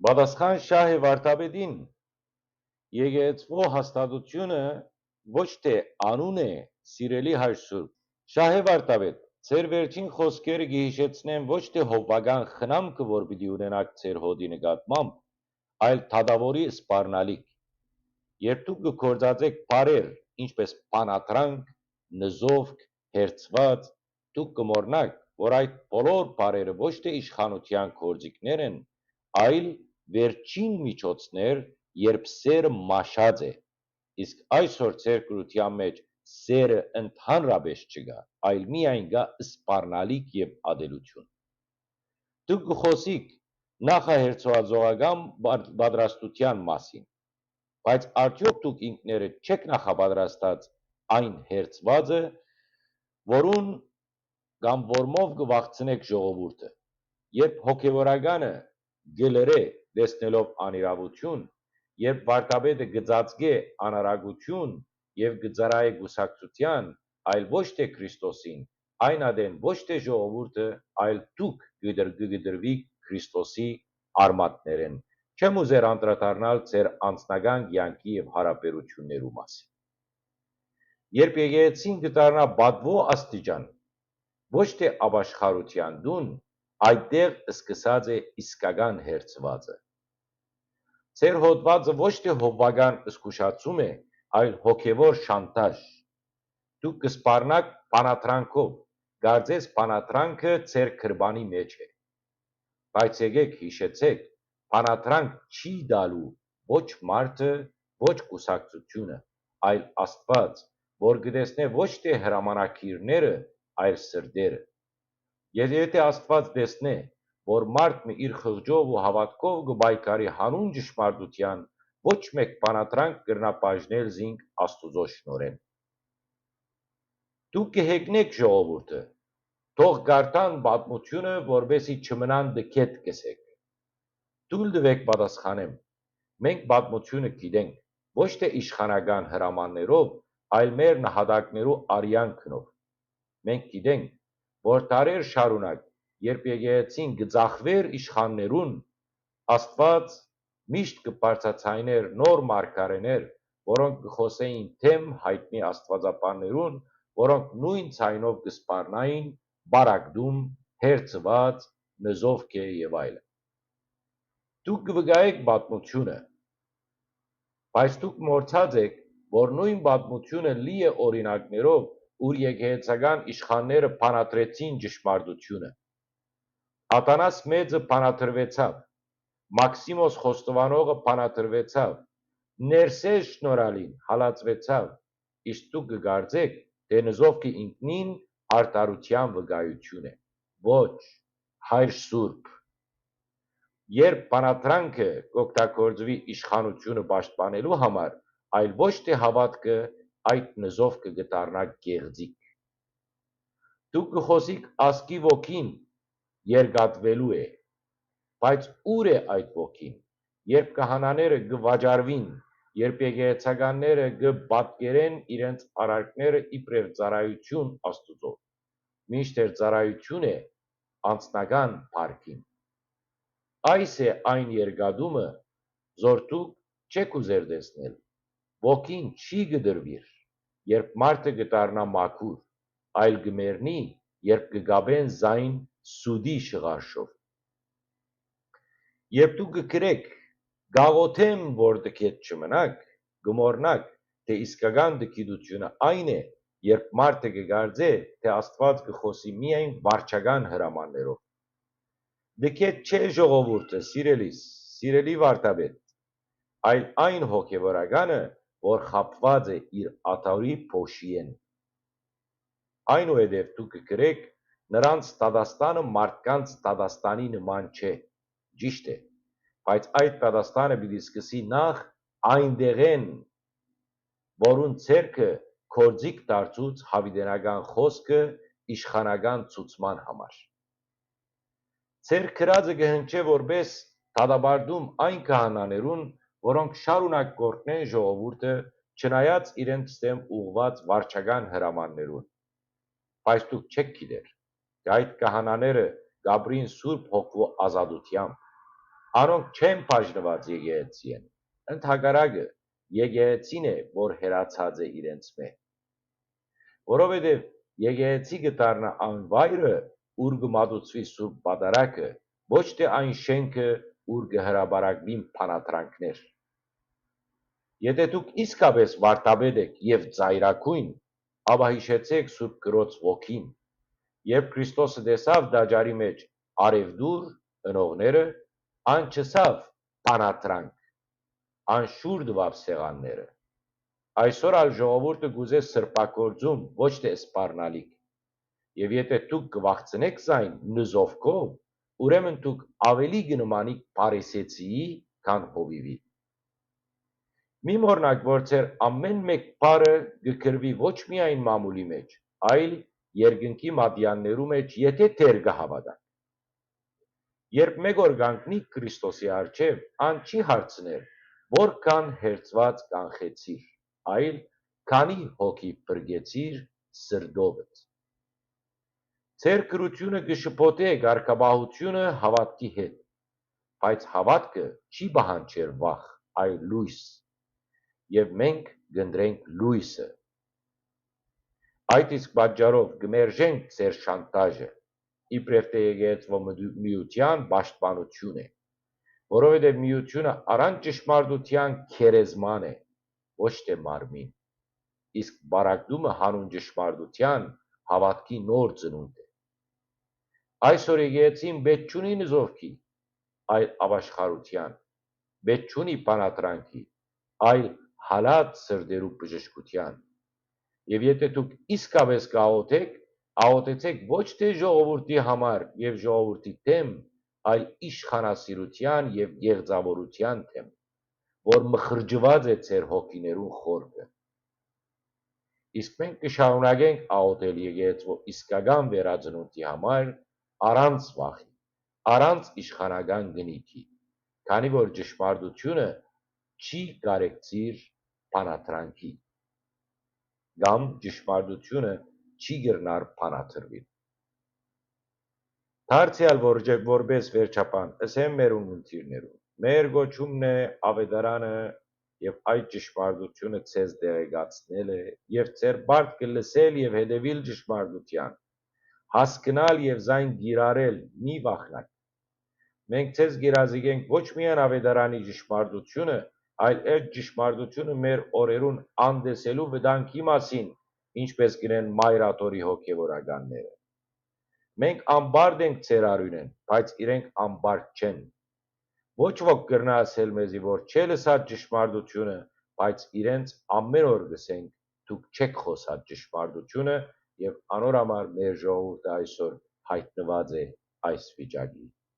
Պատասխան Շահ Վարդապետին եկեղեցու հաստատությունը ոչ թե անուն է, սիրելի հայր սուրբ։ Շահ Վարդապետ, ձեր վերջին խոսքերը կհիշեցնեն ոչ թե հովվական խնամքը, որ պիտի ունենաք ձեր հոդի նկատմամբ, այլ թադավորի սպառնալիք։ Երբ դուք կգործածեք բարեր, ինչպես բանադրանք, նզովք, հերցված, դուք կմոռնաք, որ այդ բոլոր բարերը ոչ թե իշխանության գործիքներ են, այլ վերջին միջոցներ, երբ սերը մաշած է, իսկ այսօր ձեր գրության մեջ սերը ընդհանրապես չկա, այլ միայն կա սպառնալիք և ատելություն։ Դուք կխոսիք նախահերցվածողական պատրաստության մասին, բայց արդյոք դուք ինքներդ չեք նախապատրաստած այն հերցվածը, որուն կամ որմով կվախցնեք ժողովուրդը, երբ հոգևորականը գլրե տեսնելով անիրավություն, երբ վարդապետը կծածկե անարագություն և կծարայե կուսակցության, այլ ոչ թե Քրիստոսին, այն ադեն ոչ թե ժողովուրդը, այլ դուք կգդրվիք Քրիստոսի արմատներեն, չեմ ուզեր անդրադառնալ ձեր անձնական կյանքի և հարաբերություններու մասին։ Երբ եկեղեցին կդառնա պատվո աստիճան, ոչ թե ապաշխարության տուն, այդտեղ սկսած է իսկական հերցվածը։ Ձեր հոդվածը ոչ թե հովվական զգուշացում է, այլ հոգևոր շանտաժ։ Դուք կսպառնաք բանադրանքով, կարծես բանադրանքը ձեր գրպանի մեջ է։ Բայց եկեք հիշեցեք, բանադրանք չի տալու ոչ մարդը, ոչ կուսակցությունը, այլ Աստված, որ կտեսնե ոչ թե հրամանակիրները, այլ սրտերը։ Եթե Աստված տեսնե, որ մարդն իր խղճով ու հավատքով կպայքարի հանուն ճշմարտության, ոչ մեկ բանադրանք կրնա բաժնել զինք Աստուծո շնորհեն։ Դուք կհեգնեք ժողովուրդը, թող կարդան պատմությունը, որպեսզի չմնան դքետ կսեք։ Թույլ տվեք պատասխանեմ, մենք պատմությունը գիտենք, ոչ թե իշխանական հրամաններով, այլ մեր նահատակներու արյանքնով։ Մենք գիտենք, որ դարեր շարունակ, երբ եկեղեցին կծախվեր իշխաններուն, Աստված միշտ կբարձրացներ նոր մարգարեներ, որոնք կխոսեին դեմ հայտնի աստվածաբաններուն, որոնք նույն ձայնով կսպառնային բարակդում, հերցված, նզովք եւ այլն։ Դուք կվկայեք պատմությունը, բայց դուք մոռացած եք, որ նույն պատմությունը լի է օրինակներով, ուր եկեղեցական իշխանները բանադրեցին ճշմարտությունը։ Ատանաս մեծը բանադրվեցավ, Մաքսիմոս Խոստովանողը բանադրվեցավ, Ներսես շնորհալին հալածվեցավ, իսկ դուք կկարծեք, թե նզովքը ինքնին արտարության վկայություն է։ Ոչ, հայր սուրբ։ Երբ բանադրանքը կօգտագործվի իշխանությունը պաշտպանելու համար, այլ ոչ թե հավատքը, այդ նզովքը կդառնա գեղձիկ։ Դուք կխոսիք ասկի ոգին երկատվելու է, բայց ուր է այդ ոգին, երբ քահանաները կվաճառվին, երբ եկեղեցականները կպատկերեն իրենց արարքները իբրև ծառայություն Աստուծո, մինչդեռ ծառայություն է անձնական փառքին։ Այս է այն երկադումը, որ դուք չեք ուզեր տեսնել։ Ոգին չի կդրվիր, երբ մարդը կդառնա մաքուր, այլ կմեռնի, երբ կգաբեն զայն սուդի շղարշով։ Երբ դուք կգրեք գաղութեմ, որ դքետ չմնաք, կմոռնաք, թե իսկական դքիդությունը այն է, երբ մարդը կկարծե, թե Աստված կխոսի միայն վարչական հրամաններով։ Դքետ չէ ժողովուրդը, սիրելիս, սիրելի վարդապետ, այլ այն հոգևորականը, որ խաբված է իր աթոռի փոշիեն։ Այնուհետև դուք կգրեք, նրանց դատաստանը մարդկանց դատաստանի նման չէ, ճիշտ է, բայց այդ դատաստանը պիտի սկսի նախ այնտեղեն, որուն ձեռքը գործիք դարձուց հավիտենական խոսքը իշխանական ցուցման համար։ Ձեր գրածը կհնչե որպես դատապարտում այն քահանաներուն, որոնք շարունակ կօրհնեն ժողովուրդը, չնայած իրենց դեմ ուղղված վարչական հրամաններուն, բայց դուք չեք գիտեր, թե այդ քահանաները կապրին Սուրբ Հոգու ազատությամբ, Անոնք չեն բաժնված եկեղեցի են, ընդհակառակը եկեղեցին է, որ հերացած է իրենց մեջ, որովհետև եկեղեցի կդառնա անվայրը, ուր կմատուցվի սուրբ պատարագը, ոչ թե այն շենքը, ուր կհրաբարակվին բանադրանքներ։ Եթե դուք իսկապես վարդապետ եք եւ ծայրակույն, ապա հիշեցեք Սուրբ Գրոց ոգին, երբ Քրիստոսը տեսավ դաջարի մեջ արևդուր ընողները, ան չսավ բանադրանք, ան շուր տվավ սեղանները։ Այսօր ալ ժողովուրդը գուզե սրբագործում, ոչ թե սպառնալիք։ Եվ եթե դուք կվախցնեք զայն նզովքով, ուրեմն դուք ավելի կնմանիք Փարիսեցիի, քան հովիվի։ Մի մոռնաք, որ ձեր ամեն մեկ բառը կգրվի ոչ միայն մամուլի մեջ, այլ երկնքի մատյաններու մեջ, եթե դեռ կհավատաք։ Երբ մեկ օր կանգնիք Քրիստոսի առջև, ան չի հարցներ, որքան հերձված կանխեցիր, այլ քանի հոգի բրգեցիր սրտովդ։ Ձեր կրությունը կշփոթե կարգապահությունը հավատքի հետ, բայց հավատքը չի պահանջեր վախ, այլ լույս, եւ մենք կընտրենք լույսը։ Այդ իսկ պատճառով կմերժենք ձեր շանտաժը, իբրև թե եկեղեցվո միության պաշտպանություն է, որովհետև միությունը առանց ճշմարտության քերեզման է, ոչ թե մարմին, իսկ բարակդումը հանուն ճշմարտության հավատքի նոր ծնունդ է։ Այսօր եկեղեցին պետք չունի նզովքի, այլ ապաշխարության, պետք չունի բանադրանքի, այլ հալած սրտերու բժշկության։ Եվ եթե դուք իսկապես կաղոթեք, աղոթեցեք ոչ թե ժողովրդի համար եւ ժողովրդի դեմ, այլ իշխանասիրության եւ գեղձավորության դեմ, որ մխրջված է ձեր հոգիներուն խորքը։ Իսկ մենք կշարունակենք աղոթել եկեղեցվո իսկական վերածնունդի համար առանց վախի, առանց իշխանական գնիքի, քանի որ ճշմարտությունը չի կարեկցիր բանադրանքի, կամ ճշմարտությունը չի գրնար բանաթրվին։ Դարձյալ որպես վերջապան, ասեմ մեր ունգընտիրներուն, մեր գոչումն է ավետարանը եւ այդ ճշմարտությունը ցեզ դեղեկացնել է եւ ձեր բարդ լսել եւ հետևիլ ճշմարտության, հասկանալ եւ զայն գիրարել մի վախնակ։ Մենք ցեզ գիրազիգենք ոչ միայն ավետարանի ճշմարտությունը, այլ այդ ճշմարտությունը մեր օրերուն անդեսելու վտանգի մասին, ինչպես գրեն մայրաթորի հոգևորականները։ Մենք ամբարդ ենք ձեր արյունեն, բայց իրենք ամբարդ չեն։ Ոչ ոք կրնա ասել մեզի, որ չէ լսած ճշմարտությունը, բայց իրենց ամեն օր գսենք, դուք չեք խոսած ճշմարտությունը, եւ անոր համար մեր ժողովուրդը այսօր հայտնված է այս վիճակի։